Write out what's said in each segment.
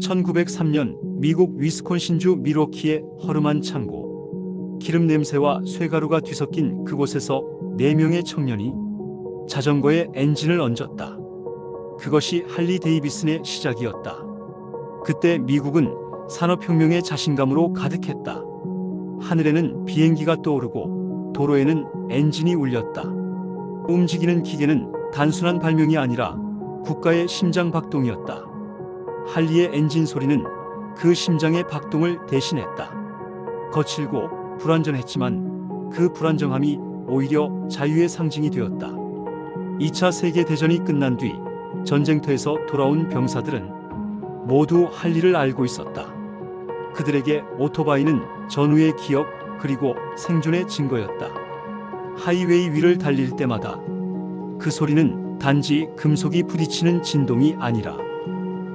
1903년 미국 위스콘신주 밀워키의 허름한 창고. 기름 냄새와 쇠가루가 뒤섞인 그곳에서 4명의 청년이 자전거에 엔진을 얹었다. 그것이 할리 데이비슨의 시작이었다. 그때 미국은 산업혁명의 자신감으로 가득했다. 하늘에는 비행기가 떠오르고 도로에는 엔진이 울렸다. 움직이는 기계는 단순한 발명이 아니라 국가의 심장 박동이었다. 할리의 엔진 소리는 그 심장의 박동을 대신했다. 거칠고 불안정했지만 그 불안정함이 오히려 자유의 상징이 되었다. 2차 세계대전이 끝난 뒤 전쟁터에서 돌아온 병사들은 모두 할리를 알고 있었다. 그들에게 오토바이는 전후의 기억 그리고 생존의 증거였다. 하이웨이 위를 달릴 때마다 그 소리는 단지 금속이 부딪히는 진동이 아니라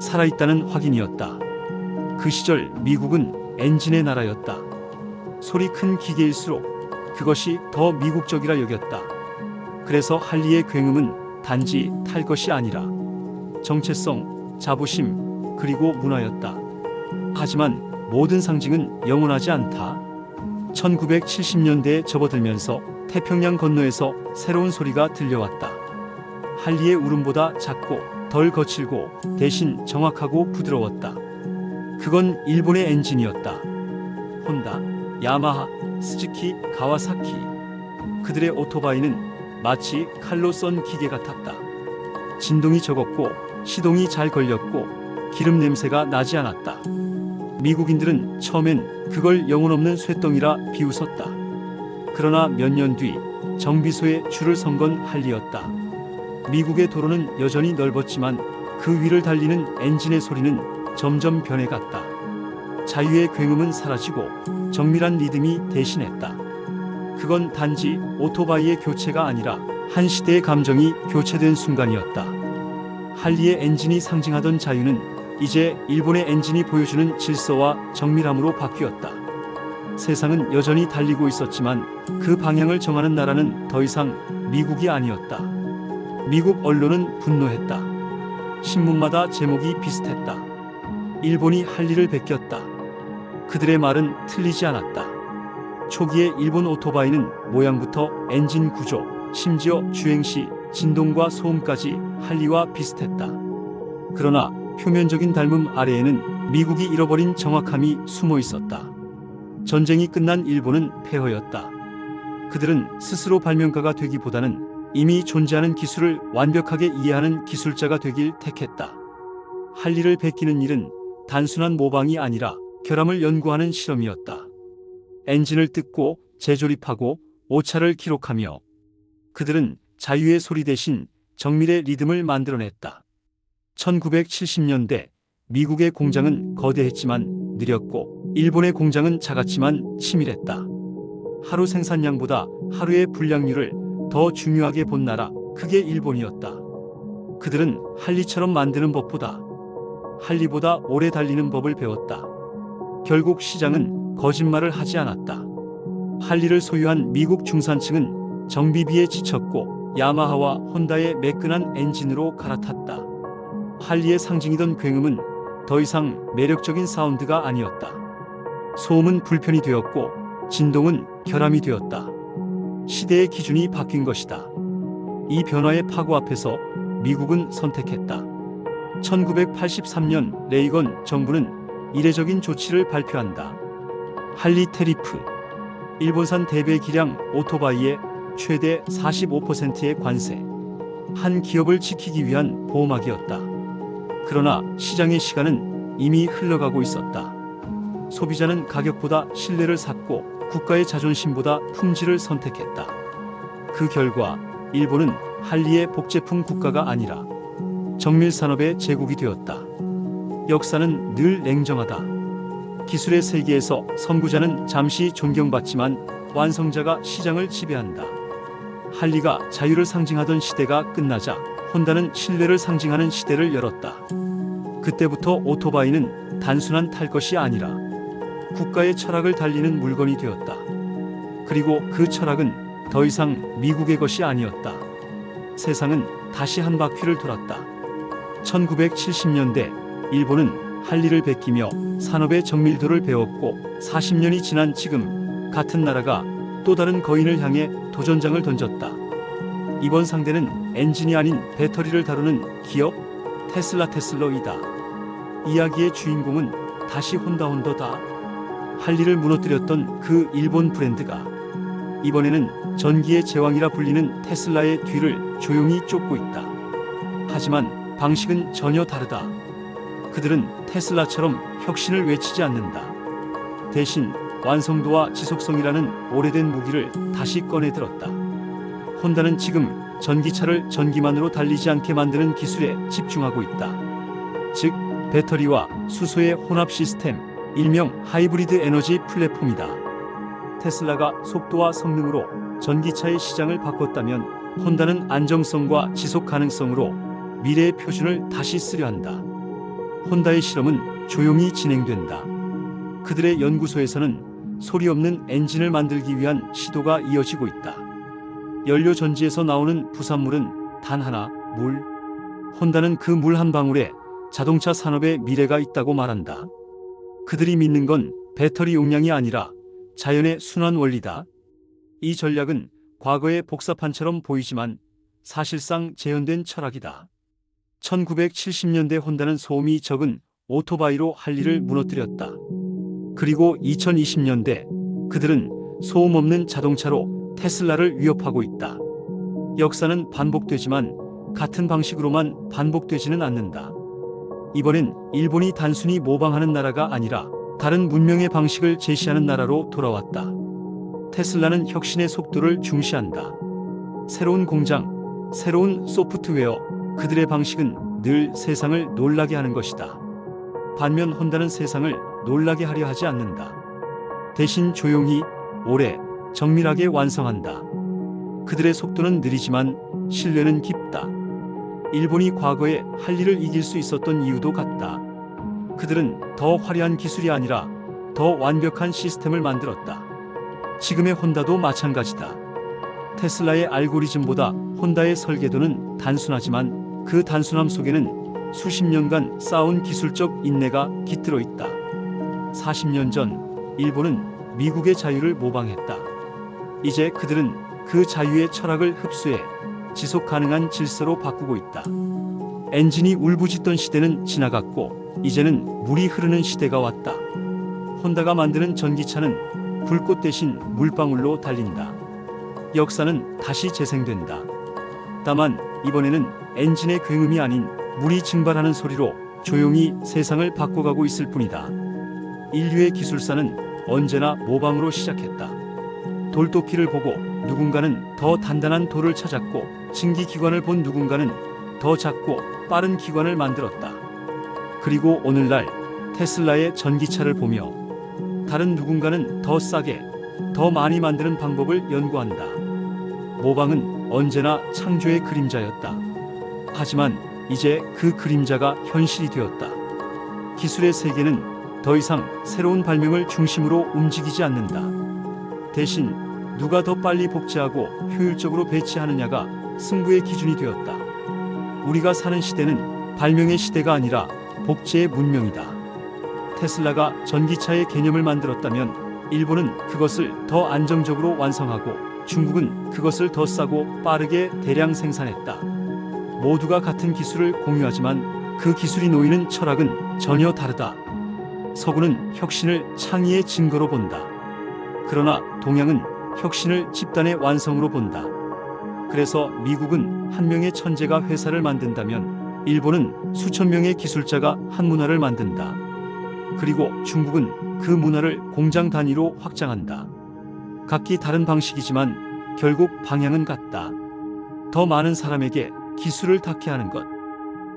살아있다는 확인이었다. 그 시절 미국은 엔진의 나라였다. 소리 큰 기계일수록 그것이 더 미국적이라 여겼다. 그래서 할리의 굉음은 단지 탈 것이 아니라 정체성, 자부심, 그리고 문화였다. 하지만 모든 상징은 영원하지 않다. 1970년대에 접어들면서 태평양 건너에서 새로운 소리가 들려왔다. 할리의 울음보다 작고 덜 거칠고 대신 정확하고 부드러웠다. 그건 일본의 엔진이었다. 혼다, 야마하, 스즈키, 가와사키. 그들의 오토바이는 마치 칼로 썬 기계 같았다. 진동이 적었고 시동이 잘 걸렸고 기름 냄새가 나지 않았다. 미국인들은 처음엔 그걸 영혼 없는 쇳덩이라 비웃었다. 그러나 몇 년 뒤 정비소에 줄을 선 건 할리였다. 미국의 도로는 여전히 넓었지만 그 위를 달리는 엔진의 소리는 점점 변해갔다. 자유의 굉음은 사라지고 정밀한 리듬이 대신했다. 그건 단지 오토바이의 교체가 아니라 한 시대의 감정이 교체된 순간이었다. 할리의 엔진이 상징하던 자유는 이제 일본의 엔진이 보여주는 질서와 정밀함으로 바뀌었다. 세상은 여전히 달리고 있었지만 그 방향을 정하는 나라는 더 이상 미국이 아니었다. 미국 언론은 분노했다. 신문마다 제목이 비슷했다. 일본이 할리를 베꼈다. 그들의 말은 틀리지 않았다. 초기의 일본 오토바이는 모양부터 엔진 구조, 심지어 주행 시 진동과 소음까지 할리와 비슷했다. 그러나 표면적인 닮음 아래에는 미국이 잃어버린 정확함이 숨어 있었다. 전쟁이 끝난 일본은 폐허였다. 그들은 스스로 발명가가 되기보다는 이미 존재하는 기술을 완벽하게 이해하는 기술자가 되길 택했다. 할리를 베끼는 일은 단순한 모방이 아니라 결함을 연구하는 실험이었다. 엔진을 뜯고 재조립하고 오차를 기록하며 그들은 자유의 소리 대신 정밀의 리듬을 만들어냈다. 1970년대 미국의 공장은 거대했지만 느렸고 일본의 공장은 작았지만 치밀했다. 하루 생산량보다 하루의 분량률을 더 중요하게 본 나라, 그게 일본이었다. 그들은 할리처럼 만드는 법보다 할리보다 오래 달리는 법을 배웠다. 결국 시장은 거짓말을 하지 않았다. 할리를 소유한 미국 중산층은 정비비에 지쳤고 야마하와 혼다의 매끈한 엔진으로 갈아탔다. 할리의 상징이던 굉음은 더 이상 매력적인 사운드가 아니었다. 소음은 불편이 되었고 진동은 결함이 되었다. 시대의 기준이 바뀐 것이다. 이 변화의 파고 앞에서 미국은 선택했다. 1983년 레이건 정부는 이례적인 조치를 발표한다. 할리 테리프, 일본산 대배 기량 오토바이에 최대 45%의 관세. 한 기업을 지키기 위한 보호막이었다. 그러나 시장의 시간은 이미 흘러가고 있었다. 소비자는 가격보다 신뢰를 샀고 국가의 자존심보다 품질을 선택했다. 그 결과 일본은 할리의 복제품 국가가 아니라 정밀산업의 제국이 되었다. 역사는 늘 냉정하다. 기술의 세계에서 선구자는 잠시 존경받지만 완성자가 시장을 지배한다. 할리가 자유를 상징하던 시대가 끝나자 혼다는 신뢰를 상징하는 시대를 열었다. 그때부터 오토바이는 단순한 탈 것이 아니라 국가의 철학을 달리는 물건이 되었다. 그리고 그 철학은 더 이상 미국의 것이 아니었다. 세상은 다시 한 바퀴를 돌았다. 1970년대 일본은 할 일을 베끼며 산업의 정밀도를 배웠고 40년이 지난 지금 같은 나라가 또 다른 거인을 향해 도전장을 던졌다. 이번 상대는 엔진이 아닌 배터리를 다루는 기업 테슬라이다. 이야기의 주인공은 다시 혼다다. 할 일을 무너뜨렸던 그 일본 브랜드가 이번에는 전기의 제왕이라 불리는 테슬라의 뒤를 조용히 쫓고 있다. 하지만 방식은 전혀 다르다. 그들은 테슬라처럼 혁신을 외치지 않는다. 대신 완성도와 지속성이라는 오래된 무기를 다시 꺼내 들었다. 혼다는 지금 전기차를 전기만으로 달리지 않게 만드는 기술에 집중하고 있다. 즉, 배터리와 수소의 혼합 시스템, 일명 하이브리드 에너지 플랫폼이다. 테슬라가 속도와 성능으로 전기차의 시장을 바꿨다면 혼다는 안정성과 지속 가능성으로 미래의 표준을 다시 쓰려 한다. 혼다의 실험은 조용히 진행된다. 그들의 연구소에서는 소리 없는 엔진을 만들기 위한 시도가 이어지고 있다. 연료 전지에서 나오는 부산물은 단 하나, 물. 혼다는 그 물 한 방울에 자동차 산업의 미래가 있다고 말한다. 그들이 믿는 건 배터리 용량이 아니라 자연의 순환 원리다. 이 전략은 과거의 복사판처럼 보이지만 사실상 재현된 철학이다. 1970년대 혼다는 소음이 적은 오토바이로 할 일을 무너뜨렸다. 그리고 2020년대 그들은 소음 없는 자동차로 테슬라를 위협하고 있다. 역사는 반복되지만 같은 방식으로만 반복되지는 않는다. 이번엔 일본이 단순히 모방하는 나라가 아니라 다른 문명의 방식을 제시하는 나라로 돌아왔다. 테슬라는 혁신의 속도를 중시한다. 새로운 공장, 새로운 소프트웨어, 그들의 방식은 늘 세상을 놀라게 하는 것이다. 반면 혼다는 세상을 놀라게 하려 하지 않는다. 대신 조용히, 오래, 정밀하게 완성한다. 그들의 속도는 느리지만 신뢰는 깊다. 일본이 과거에 할 일을 이길 수 있었던 이유도 같다. 그들은 더 화려한 기술이 아니라 더 완벽한 시스템을 만들었다. 지금의 혼다도 마찬가지다. 테슬라의 알고리즘보다 혼다의 설계도는 단순하지만 그 단순함 속에는 수십 년간 쌓아온 기술적 인내가 깃들어 있다. 40년 전 일본은 미국의 자유를 모방했다. 이제 그들은 그 자유의 철학을 흡수해 지속 가능한 질서로 바꾸고 있다. 엔진이 울부짖던 시대는 지나갔고 이제는 물이 흐르는 시대가 왔다. 혼다가 만드는 전기차는 불꽃 대신 물방울로 달린다. 역사는 다시 재생된다. 다만 이번에는 엔진의 굉음이 아닌 물이 증발하는 소리로 조용히 세상을 바꿔가고 있을 뿐이다. 인류의 기술사는 언제나 모방으로 시작했다. 돌도끼를 보고 누군가는 더 단단한 돌을 찾았고 증기기관을 본 누군가는 더 작고 빠른 기관을 만들었다. 그리고 오늘날 테슬라의 전기차를 보며 다른 누군가는 더 싸게, 더 많이 만드는 방법을 연구한다. 모방은 언제나 창조의 그림자였다. 하지만 이제 그 그림자가 현실이 되었다. 기술의 세계는 더 이상 새로운 발명을 중심으로 움직이지 않는다. 대신 누가 더 빨리 복제하고 효율적으로 배치하느냐가 승부의 기준이 되었다. 우리가 사는 시대는 발명의 시대가 아니라 복제의 문명이다. 테슬라가 전기차의 개념을 만들었다면 일본은 그것을 더 안정적으로 완성하고 중국은 그것을 더 싸고 빠르게 대량 생산했다. 모두가 같은 기술을 공유하지만 그 기술이 놓이는 철학은 전혀 다르다. 서구는 혁신을 창의의 증거로 본다. 그러나 동양은 혁신을 집단의 완성으로 본다. 그래서 미국은 한 명의 천재가 회사를 만든다면 일본은 수천 명의 기술자가 한 문화를 만든다. 그리고 중국은 그 문화를 공장 단위로 확장한다. 각기 다른 방식이지만 결국 방향은 같다. 더 많은 사람에게 기술을 닿게 하는 것.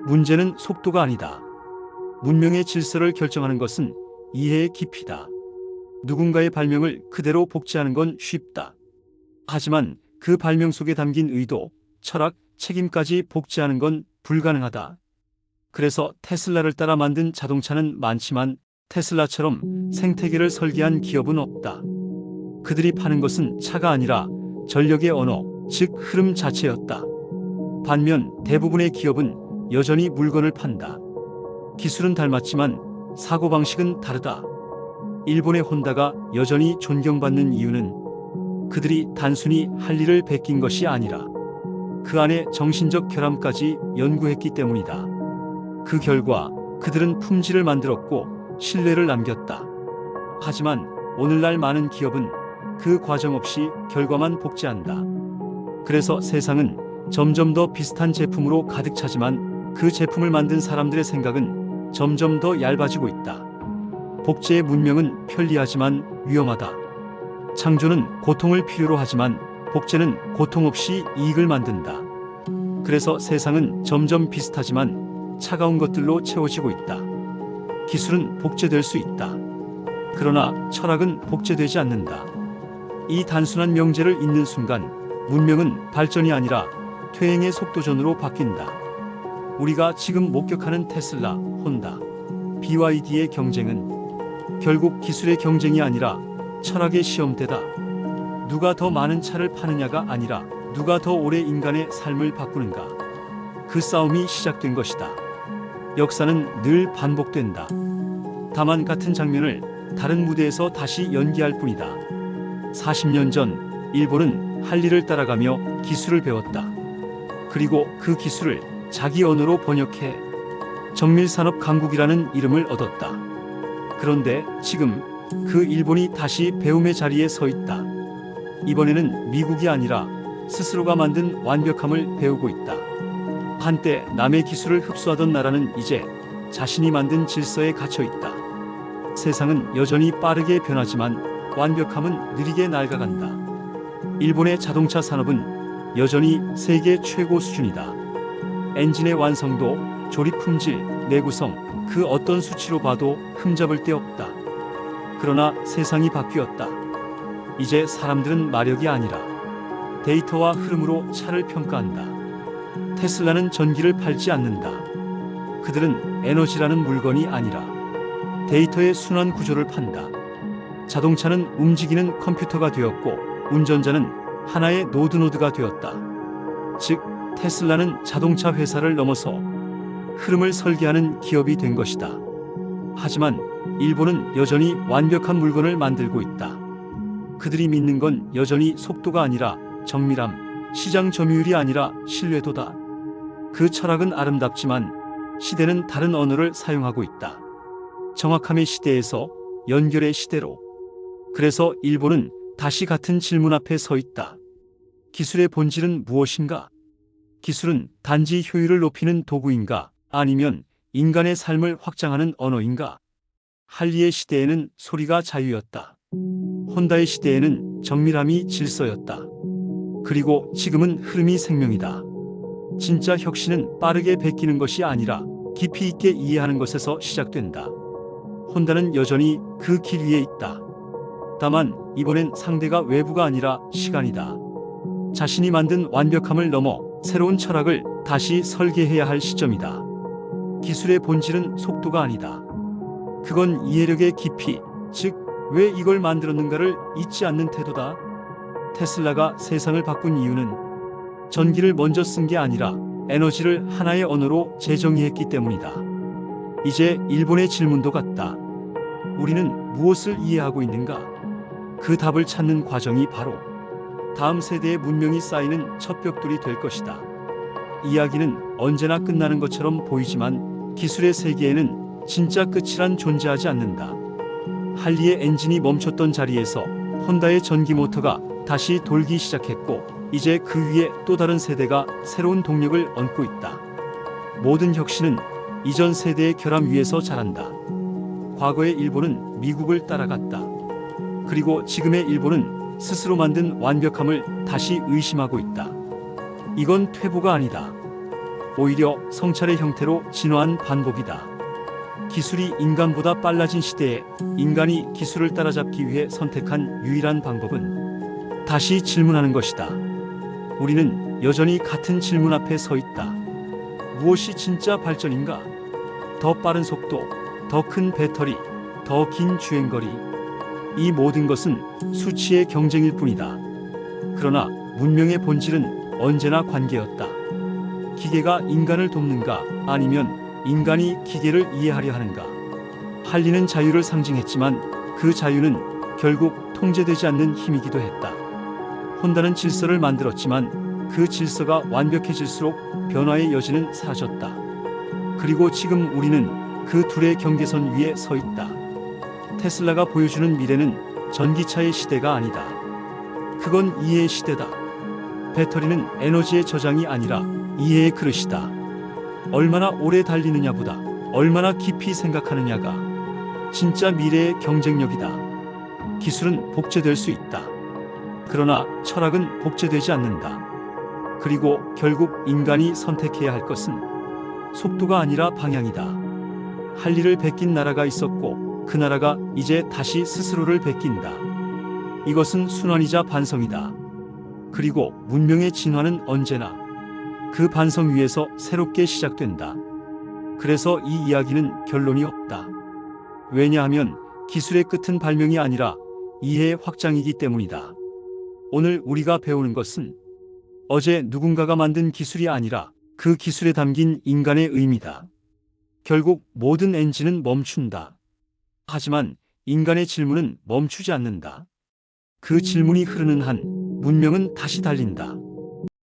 문제는 속도가 아니다. 문명의 질서를 결정하는 것은 이해의 깊이다. 누군가의 발명을 그대로 복제하는 건 쉽다. 하지만 그 발명 속에 담긴 의도, 철학, 책임까지 복제하는 건 불가능하다. 그래서 테슬라를 따라 만든 자동차는 많지만 테슬라처럼 생태계를 설계한 기업은 없다. 그들이 파는 것은 차가 아니라 전력의 언어, 즉 흐름 자체였다. 반면 대부분의 기업은 여전히 물건을 판다. 기술은 닮았지만 사고방식은 다르다. 일본의 혼다가 여전히 존경받는 이유는 그들이 단순히 할 일을 베낀 것이 아니라 그 안에 정신적 결함까지 연구했기 때문이다. 그 결과 그들은 품질을 만들었고 신뢰를 남겼다. 하지만 오늘날 많은 기업은 그 과정 없이 결과만 복제한다. 그래서 세상은 점점 더 비슷한 제품으로 가득 차지만 그 제품을 만든 사람들의 생각은 점점 더 얇아지고 있다. 복제의 문명은 편리하지만 위험하다. 창조는 고통을 필요로 하지만 복제는 고통 없이 이익을 만든다. 그래서 세상은 점점 비슷하지만 차가운 것들로 채워지고 있다. 기술은 복제될 수 있다. 그러나 철학은 복제되지 않는다. 이 단순한 명제를 읽는 순간 문명은 발전이 아니라 퇴행의 속도전으로 바뀐다. 우리가 지금 목격하는 테슬라, 혼다, BYD의 경쟁은 결국 기술의 경쟁이 아니라 철학의 시험대다. 누가 더 많은 차를 파느냐가 아니라 누가 더 오래 인간의 삶을 바꾸는가. 그 싸움이 시작된 것이다. 역사는 늘 반복된다. 다만 같은 장면을 다른 무대에서 다시 연기할 뿐이다. 40년 전 일본은 할리를 따라가며 기술을 배웠다. 그리고 그 기술을 자기 언어로 번역해 정밀산업 강국이라는 이름을 얻었다. 그런데 지금 그 일본이 다시 배움의 자리에 서 있다. 이번에는 미국이 아니라 스스로가 만든 완벽함을 배우고 있다. 한때 남의 기술을 흡수하던 나라는 이제 자신이 만든 질서에 갇혀 있다. 세상은 여전히 빠르게 변하지만 완벽함은 느리게 낡아간다. 일본의 자동차 산업은 여전히 세계 최고 수준이다. 엔진의 완성도, 조립 품질, 내구성, 그 어떤 수치로 봐도 흠잡을 데 없다. 그러나 세상이 바뀌었다. 이제 사람들은 마력이 아니라 데이터와 흐름으로 차를 평가한다. 테슬라는 전기를 팔지 않는다. 그들은 에너지라는 물건이 아니라 데이터의 순환 구조를 판다. 자동차는 움직이는 컴퓨터가 되었고 운전자는 하나의 노드가 되었다. 즉, 테슬라는 자동차 회사를 넘어서 흐름을 설계하는 기업이 된 것이다. 하지만 일본은 여전히 완벽한 물건을 만들고 있다. 그들이 믿는 건 여전히 속도가 아니라 정밀함, 시장 점유율이 아니라 신뢰도다. 그 철학은 아름답지만 시대는 다른 언어를 사용하고 있다. 정확함의 시대에서 연결의 시대로. 그래서 일본은 다시 같은 질문 앞에 서 있다. 기술의 본질은 무엇인가? 기술은 단지 효율을 높이는 도구인가? 아니면 인간의 삶을 확장하는 언어인가? 할리의 시대에는 소리가 자유였다. 혼다의 시대에는 정밀함이 질서였다. 그리고 지금은 흐름이 생명이다. 진짜 혁신은 빠르게 베끼는 것이 아니라 깊이 있게 이해하는 것에서 시작된다. 혼다는 여전히 그 길 위에 있다. 다만 이번엔 상대가 외부가 아니라 시간이다. 자신이 만든 완벽함을 넘어 새로운 철학을 다시 설계해야 할 시점이다. 기술의 본질은 속도가 아니다. 그건 이해력의 깊이, 즉 왜 이걸 만들었는가를 잊지 않는 태도다. 테슬라가 세상을 바꾼 이유는 전기를 먼저 쓴 게 아니라 에너지를 하나의 언어로 재정의했기 때문이다. 이제 일본의 질문도 같다. 우리는 무엇을 이해하고 있는가? 그 답을 찾는 과정이 바로 다음 세대의 문명이 쌓이는 첫 벽돌이 될 것이다. 이야기는 언제나 끝나는 것처럼 보이지만 기술의 세계에는 진짜 끝이란 존재하지 않는다. 할리의 엔진이 멈췄던 자리에서 혼다의 전기 모터가 다시 돌기 시작했고 이제 그 위에 또 다른 세대가 새로운 동력을 얹고 있다. 모든 혁신은 이전 세대의 결함 위에서 자란다. 과거의 일본은 미국을 따라갔다. 그리고 지금의 일본은 스스로 만든 완벽함을 다시 의심하고 있다. 이건 퇴보가 아니다. 오히려 성찰의 형태로 진화한 반복이다. 기술이 인간보다 빨라진 시대에 인간이 기술을 따라잡기 위해 선택한 유일한 방법은 다시 질문하는 것이다. 우리는 여전히 같은 질문 앞에 서 있다. 무엇이 진짜 발전인가? 더 빠른 속도, 더 큰 배터리, 더 긴 주행거리. 이 모든 것은 수치의 경쟁일 뿐이다. 그러나 문명의 본질은 언제나 관계였다. 기계가 인간을 돕는가? 아니면 인간이 기계를 이해하려 하는가? 할리는 자유를 상징했지만 그 자유는 결국 통제되지 않는 힘이기도 했다. 혼다는 질서를 만들었지만 그 질서가 완벽해질수록 변화의 여지는 사라졌다. 그리고 지금 우리는 그 둘의 경계선 위에 서 있다. 테슬라가 보여주는 미래는 전기차의 시대가 아니다. 그건 이해의 시대다. 배터리는 에너지의 저장이 아니라 이해의 그릇이다. 얼마나 오래 달리느냐보다 얼마나 깊이 생각하느냐가 진짜 미래의 경쟁력이다. 기술은 복제될 수 있다. 그러나 철학은 복제되지 않는다. 그리고 결국 인간이 선택해야 할 것은 속도가 아니라 방향이다. 할리를 베낀 나라가 있었고 그 나라가 이제 다시 스스로를 베낀다. 이것은 순환이자 반성이다. 그리고 문명의 진화는 언제나 그 반성 위에서 새롭게 시작된다. 그래서 이 이야기는 결론이 없다. 왜냐하면 기술의 끝은 발명이 아니라 이해의 확장이기 때문이다. 오늘 우리가 배우는 것은 어제 누군가가 만든 기술이 아니라 그 기술에 담긴 인간의 의미다. 결국 모든 엔진은 멈춘다. 하지만 인간의 질문은 멈추지 않는다. 그 질문이 흐르는 한 문명은 다시 달린다.